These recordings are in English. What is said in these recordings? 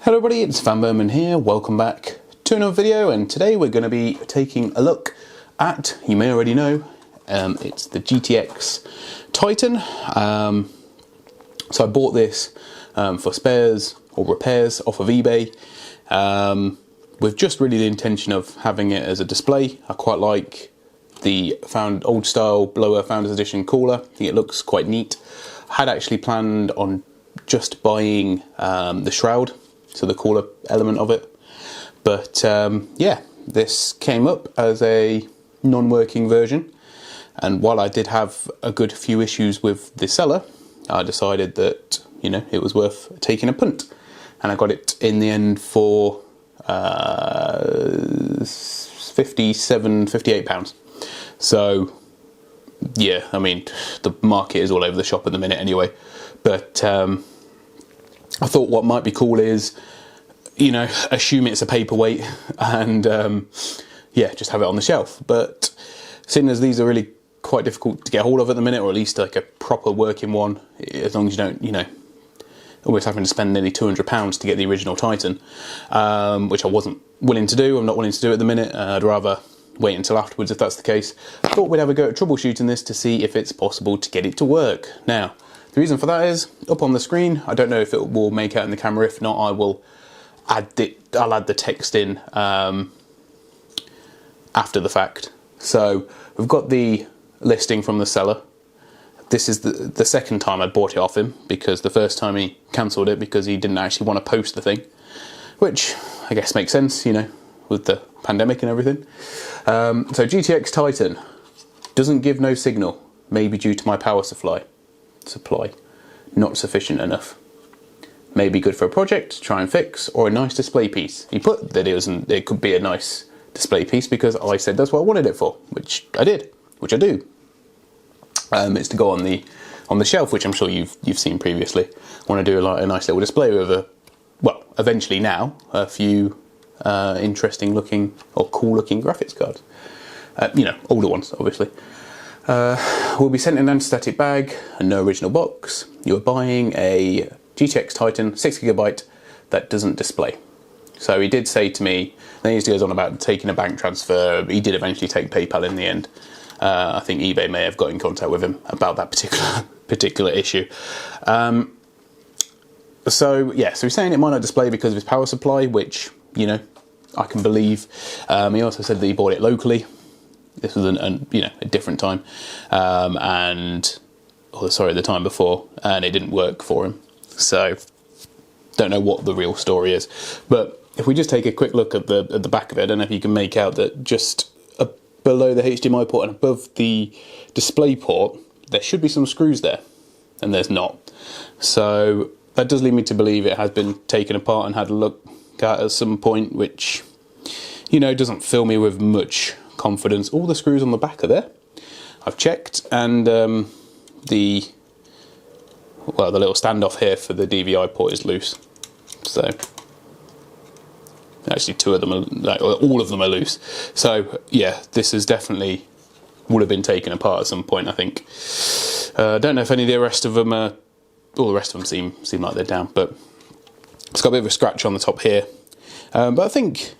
Hello everybody, it's vanburman here. Welcome back to another video, and today we're going to be taking a look at, you may already know, it's the GTX Titan. So I bought this for spares or repairs off of eBay with just really the intention of having it as a display. I quite like the old style blower Founders Edition cooler. I think it looks quite neat. I had actually planned on just buying the shroud, so the cooler element of it, but yeah, this came up as a non-working version, and while I did have a good few issues with the seller, I decided that, you know, it was worth taking a punt, and I got it in the end for £58. So yeah, I mean, the market is all over the shop at the minute anyway, but I thought what might be cool is, you know, assume it's a paperweight and yeah, just have it on the shelf. But seeing as these are really quite difficult to get hold of at the minute, or at least like a proper working one, as long as you don't, you know, always having to spend nearly £200 to get the original Titan, which I wasn't willing to do. I'm not willing to do at the minute. I'd rather wait until afterwards if that's the case. I thought we'd have a go at troubleshooting this to see if it's possible to get it to work. Now, the reason for that is up on the screen. I don't know if it will make out in the camera. If not, I will I'll add the text in after the fact. So we've got the listing from the seller. This is the second time I bought it off him, because the first time he cancelled it because he didn't actually want to post the thing, which I guess makes sense, you know, with the pandemic and everything. So GTX Titan doesn't give no signal, maybe due to my power supply not sufficient enough. Maybe good for a project to try and fix, or a nice display piece. He put that it could be a nice display piece because I said that's what I wanted it for, which I did, which I do. It's to go on the shelf, which I'm sure you've seen previously. I want to do a nice little display with well, eventually now, a few interesting looking or cool looking graphics cards. You know, older ones, obviously. Will be sent in an anti-static bag and no original box. You're buying a GTX Titan 6GB that doesn't display. So he did say to me, then he goes on about taking a bank transfer. He did eventually take PayPal in the end. I think eBay may have got in contact with him about that particular issue. So yeah, so he's saying it might not display because of his power supply, which, you know, I can believe. He also said that he bought it locally. This was you know, a different time, the time before, and it didn't work for him. So don't know what the real story is. But if we just take a quick look at the back of it, I don't know if you can make out that just below the HDMI port and above the display port, there should be some screws there, and there's not. So that does lead me to believe it has been taken apart and had a look at some point, which, you know, doesn't fill me with much confidence. All the screws on the back are there. I've checked, and the little standoff here for the DVI port is loose. So actually two of them are, like, all of them are loose. So yeah, this is definitely would have been taken apart at some point, I think. Don't know if any of the rest of them are, all the rest of them seem like they're down, but it's got a bit of a scratch on the top here. But I think,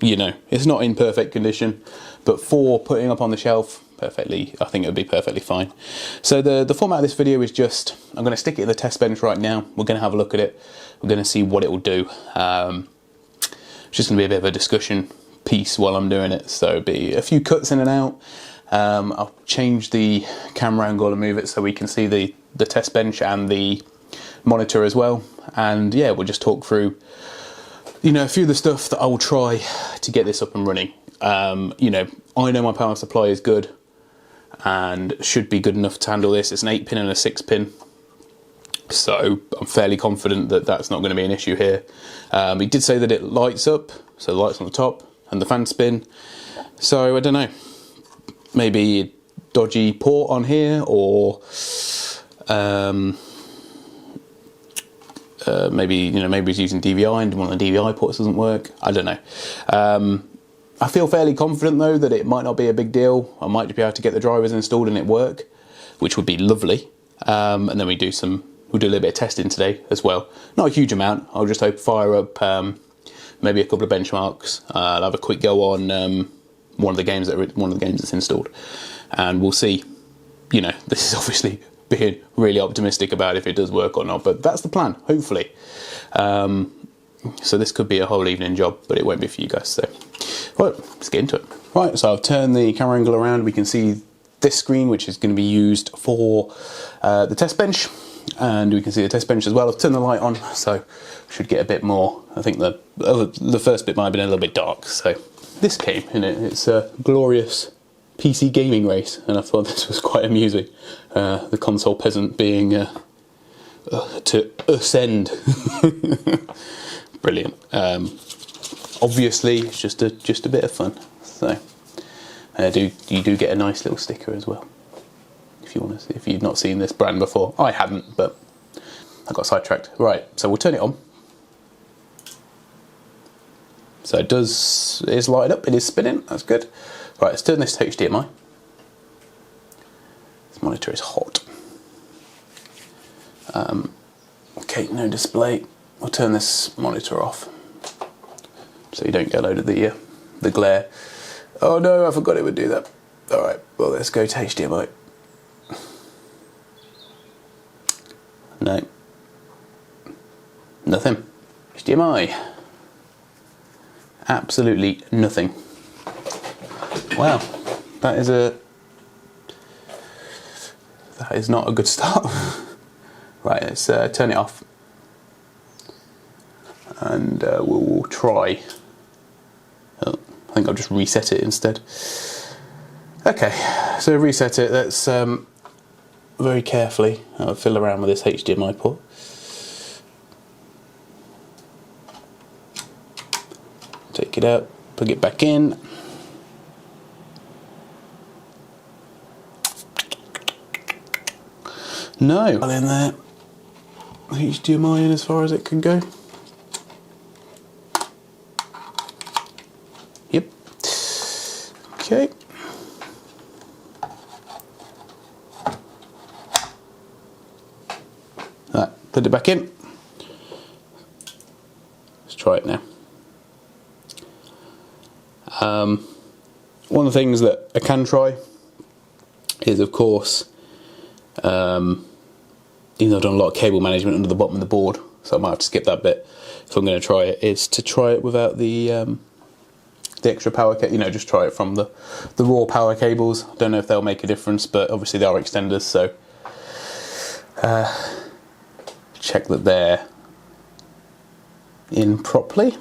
you know, it's not in perfect condition, but for putting up on the shelf, I think it would be perfectly fine. So the format of this video is just, I'm going to stick it in the test bench right now. We're going to have a look at it. We're going to see what it will do. It's just going to be a bit of a discussion piece while I'm doing it. So it'll be a few cuts in and out. I'll change the camera angle and move it so we can see the test bench and the monitor as well. And yeah, we'll just talk through, you know, a few of the stuff that I will try to get this up and running. You know, I know my power supply is good and should be good enough to handle this. It's an 8-pin and a 6-pin, so I'm fairly confident that that's not going to be an issue here. He did say that it lights up, so the lights on the top and the fan spin. So I don't know, maybe a dodgy port on here, or maybe, you know, maybe he's using DVI and one of the DVI ports doesn't work. I don't know. I feel fairly confident though that it might not be a big deal. I might be able to get the drivers installed and it work, which would be lovely. And then we do some we'll do a little bit of testing today as well. Not a huge amount. I'll just fire up maybe a couple of benchmarks. I'll have a quick go on one of the games that's installed, and we'll see. You know, this is obviously being really optimistic about if it does work or not, but that's the plan, hopefully. So this could be a whole evening job, but it won't be for you guys. So, right, let's get into it. Right, so I've turned the camera angle around. We can see this screen, which is going to be used for the test bench, and we can see the test bench as well. I've turned the light on, so should get a bit more. I think the first bit might have been a little bit dark, so this came in it. It's a glorious PC gaming race, and I thought this was quite amusing. The console peasant being to ascend. Brilliant. Obviously, it's just a bit of fun. So you do get a nice little sticker as well. If you've not seen this brand before, I hadn't, but I got sidetracked. Right, so we'll turn it on. So it's lighted up. It is spinning. That's good. Right, let's turn this to HDMI. This monitor is hot. Okay, no display. We'll turn this monitor off so you don't get a load of the glare. Oh no, I forgot it would do that. Alright, well let's go to HDMI. No. Nothing. HDMI. Absolutely nothing. Wow, that is not a good start. Right, let's turn it off, and we'll try. Oh, I think I'll just reset it instead. Okay, so reset it. Let's very carefully fiddle around with this HDMI port. Take it out, plug it back in. No, well in there. HDMI in as far as it can go. Yep. Okay. Right, put it back in. Let's try it now. One of the things that I can try is, of course, even though I've done a lot of cable management under the bottom of the board, so I might have to skip that bit. If I'm going to try it, is to try it without the extra power cable. You know, just try it from the raw power cables. I don't know if they'll make a difference, but obviously they are extenders, so check that they're in properly.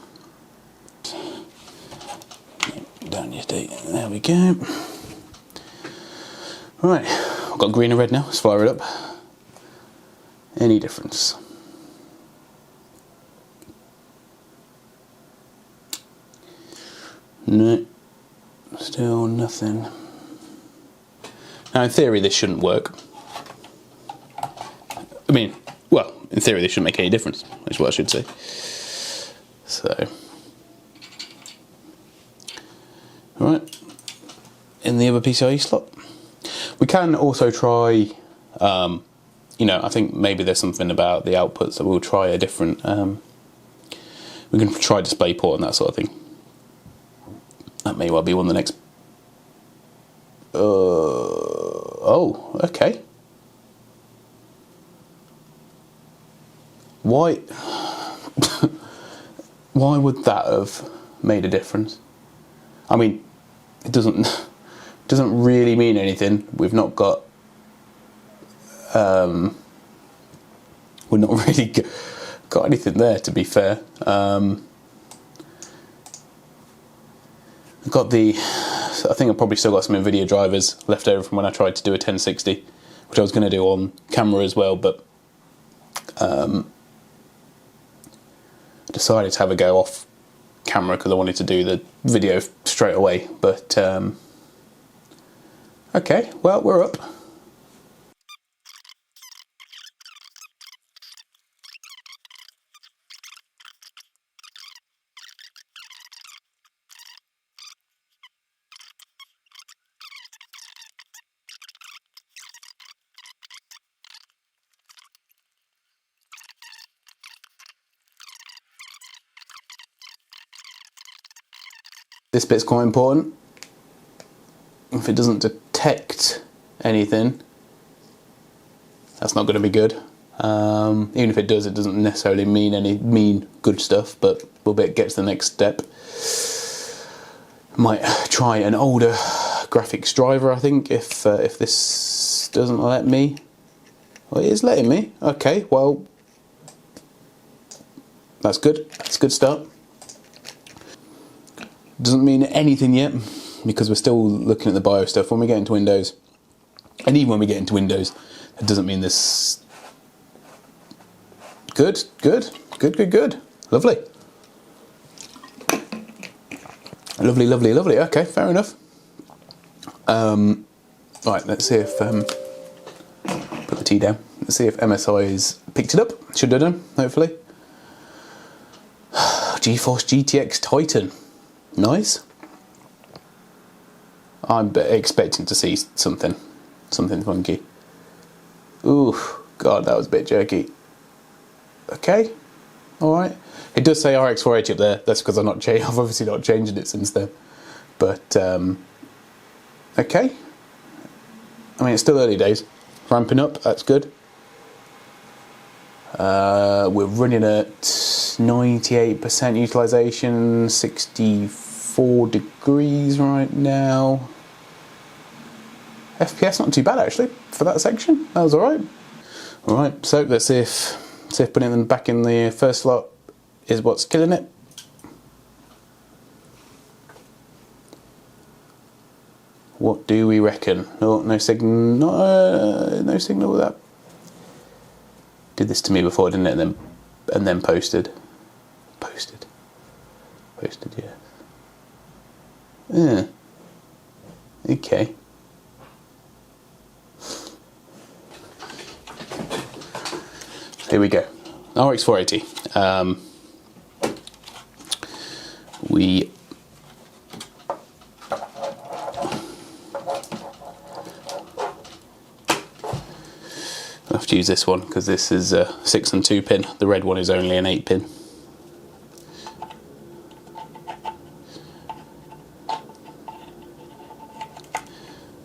Down your date. There we go. Right, I've got green and red now. Let's fire it up. Any difference? No, still nothing. Now in theory this shouldn't work. I mean, well, in theory this shouldn't make any difference, is what I should say. So, right, in the other PCIe slot. We can also try, you know, I think maybe there's something about the output, so we'll try a different, we can try DisplayPort and that sort of thing. That may well be one of the next, oh, okay. Why, why would that have made a difference? I mean, it doesn't really mean anything. We've not got, we're not really got anything there, to be fair. I've got I think I've probably still got some NVIDIA drivers left over from when I tried to do a 1060, which I was going to do on camera as well, but decided to have a go off camera because I wanted to do the video straight away. But okay, well, we're up. This bit's quite important. If it doesn't detect anything, that's not going to be good. Even if it does, it doesn't necessarily mean good stuff, but we'll get to the next step. Might try an older graphics driver, I think, if this doesn't let me. Well, it is letting me. Okay, well, that's good. That's a good start. Doesn't mean anything yet, because we're still looking at the BIOS stuff. When we get into Windows, and even when we get into Windows, it doesn't mean this. Good. Lovely. Lovely. Okay, fair enough. Right, let's see if put the T down. Let's see if MSI's picked it up. Should have done, hopefully. GeForce GTX Titan. Nice. I'm expecting to see something funky. Ooh, God, that was a bit jerky. Okay, all right. It does say RX 480 up there. That's because I've obviously not changed it since then. But okay. I mean, it's still early days. Ramping up. That's good. We're running at 98% utilization, 64 degrees right now. FPS not too bad actually for that section. That was alright. Alright, so let's see if putting them back in the first slot is what's killing it. What do we reckon? Oh, no signal. No signal with that. Did this to me before, didn't it? And then posted. Posted, yeah. Yeah. Okay. Here we go. RX 480. We have to use this one because this is a 6 and 2 pin. The red one is only an 8 pin.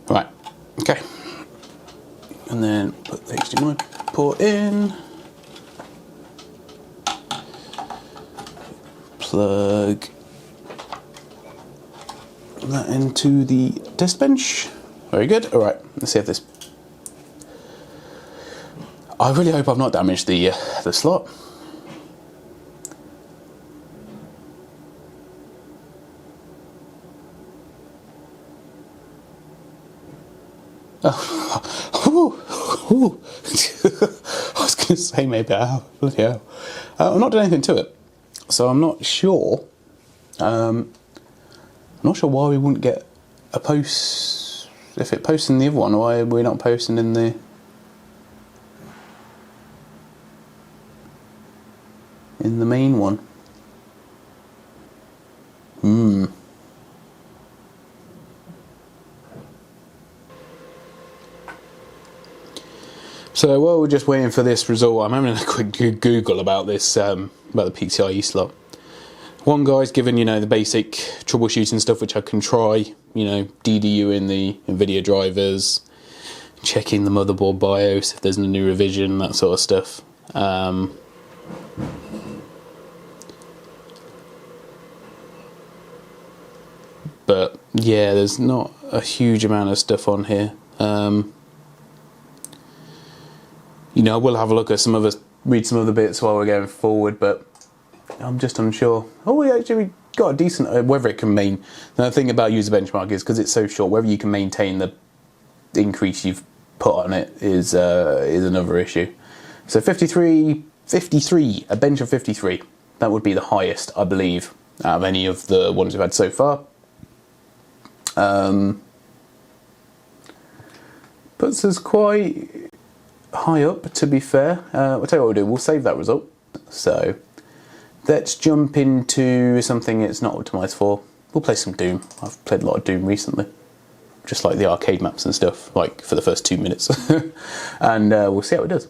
Right, okay. And then put the HDMI port in. Plug that into the test bench. Very good. All right, let's see if this. I really hope I've not damaged the slot. Oh, I was going to say maybe I have. Bloody hell. I've not done anything to it, so I'm not sure. I'm not sure why we wouldn't get a post if it posts in the other one. Why are we not posting in the main one? So while we're just waiting for this result, I'm having a quick Google about this, about the PCIe slot. One guy's given, the basic troubleshooting stuff, which I can try, DDU in the NVIDIA drivers, checking the motherboard BIOS if there's a new revision, that sort of stuff. But yeah, there's not a huge amount of stuff on here. I will have a look at read some other bits while we're going forward, but I'm just unsure. Oh, we actually got a decent, whether it can the thing about user benchmark is because it's so short, whether you can maintain the increase you've put on it is another issue. So 53, a bench of 53. That would be the highest, I believe, out of any of the ones we've had so far. Puts us quite high up, to be fair. I'll tell you what we'll do, we'll save that result. So let's jump into something it's not optimised for. We'll play some Doom. I've played a lot of Doom recently, just like the arcade maps and stuff, like for the first 2 minutes. And we'll see how it does.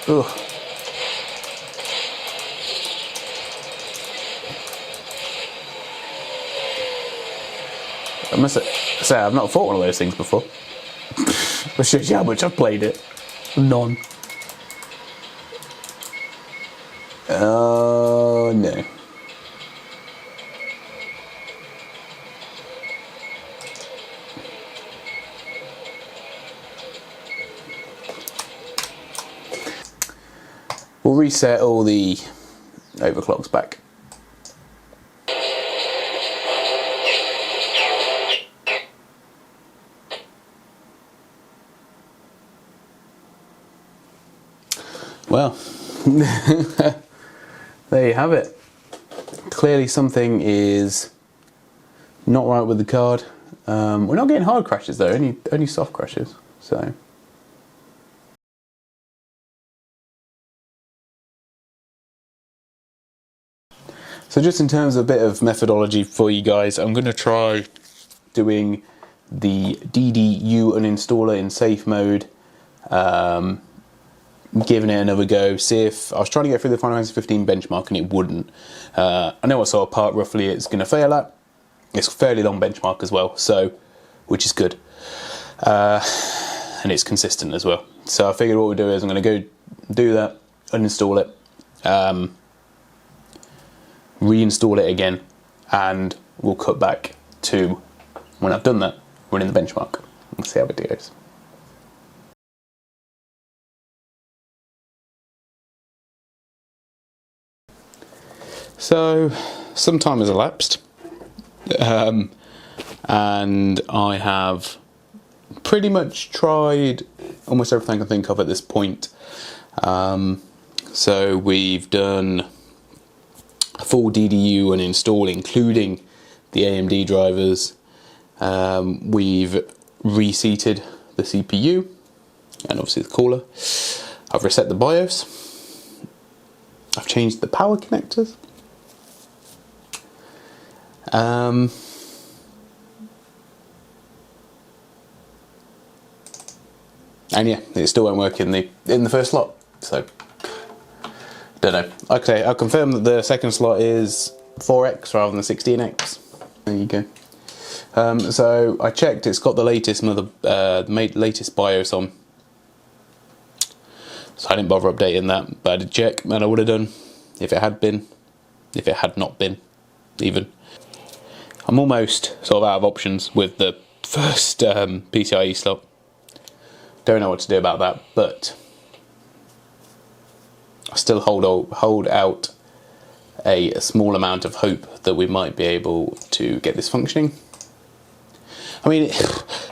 Ugh. I must say, I've not fought one of those things before. That shows you how much I've played it. None. Oh, no. We'll reset all the overclocks back. Well, there you have it. Clearly something is not right with the card. We're not getting hard crashes though, only soft crashes. So just in terms of a bit of methodology for you guys, I'm going to try doing the DDU uninstaller in safe mode. Giving it another go, see if I was trying to get through the Final Fantasy 15 benchmark and it wouldn't. I know what sort of part roughly it's going to fail at. It's a fairly long benchmark as well, so which is good, and it's consistent as well. So I figured what we'll do is I'm going to go do that, uninstall it, reinstall it again, and we'll cut back to when I've done that, running the benchmark, and see how it goes. So some time has elapsed, and I have pretty much tried almost everything I can think of at this point. So we've done a full DDU uninstall, including the AMD drivers. We've reseated the CPU and obviously the cooler. I've reset the BIOS. I've changed the power connectors. And yeah, it still won't work in the first slot. So don't know. Okay, I'll confirm that the second slot is 4X rather than 16X. There you go. So I checked; it's got the latest latest BIOS on. So I didn't bother updating that, but I did check, and I would have done if it had not been, even. I'm almost sort of out of options with the first PCIe slot. Don't know what to do about that, but I still hold out a small amount of hope that we might be able to get this functioning. I mean,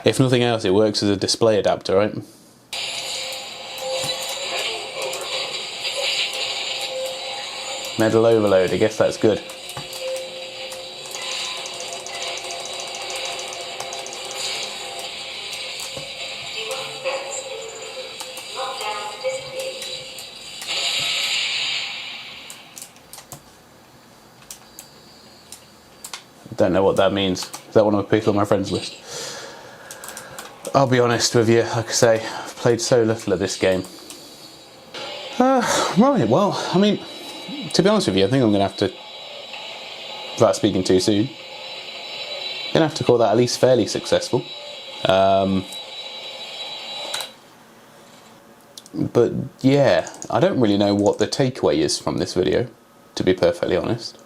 if nothing else, it works as a display adapter, right? Metal overload, I guess that's good. Don't know what that means. Is that one of the people on my friends list? I'll be honest with you, like I say, I've played so little of this game. Right, well, I mean, to be honest with you, I think I'm going to have to, without speaking too soon, going to have to call that at least fairly successful. But yeah, I don't really know what the takeaway is from this video, to be perfectly honest.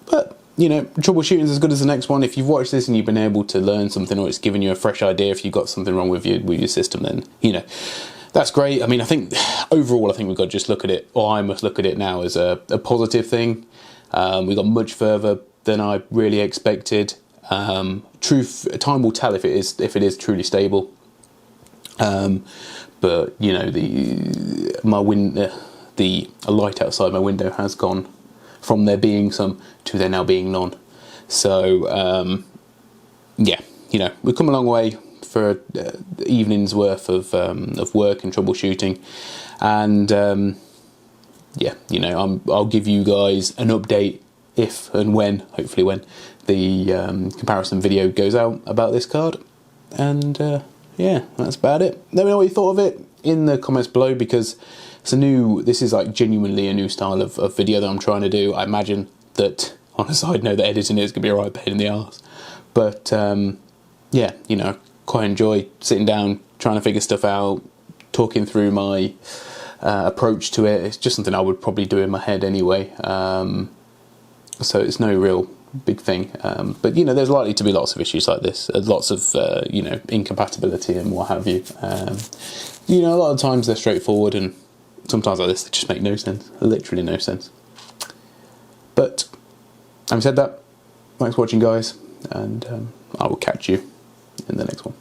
But you know, troubleshooting is as good as the next one. If you've watched this and you've been able to learn something, or it's given you a fresh idea, if you've got something wrong with your system, then you know that's great. I mean, I think overall, I think we've got to just look at it, or I must look at it now as a positive thing. We got much further than I really expected. Time will tell if it is truly stable. But you know, the light outside my window has gone from there being some to there now being none. So yeah, you know, we've come a long way for evening's worth of work and troubleshooting, and yeah, you know, I'll give you guys an update if and when, hopefully when, the comparison video goes out about this card. And yeah, that's about it. Let me know what you thought of it in the comments below, because this is like genuinely a new style of video that I'm trying to do. I imagine that, on a side note, that editing is going to be a right pain in the arse. But yeah, you know, quite enjoy sitting down, trying to figure stuff out, talking through my approach to it. It's just something I would probably do in my head anyway. So it's no real big thing. But, you know, there's likely to be lots of issues like this, lots of, you know, incompatibility and what have you. You know, a lot of times they're straightforward, and sometimes like this, they just make no sense, literally no sense. But having said that, thanks for watching, guys, and I will catch you in the next one.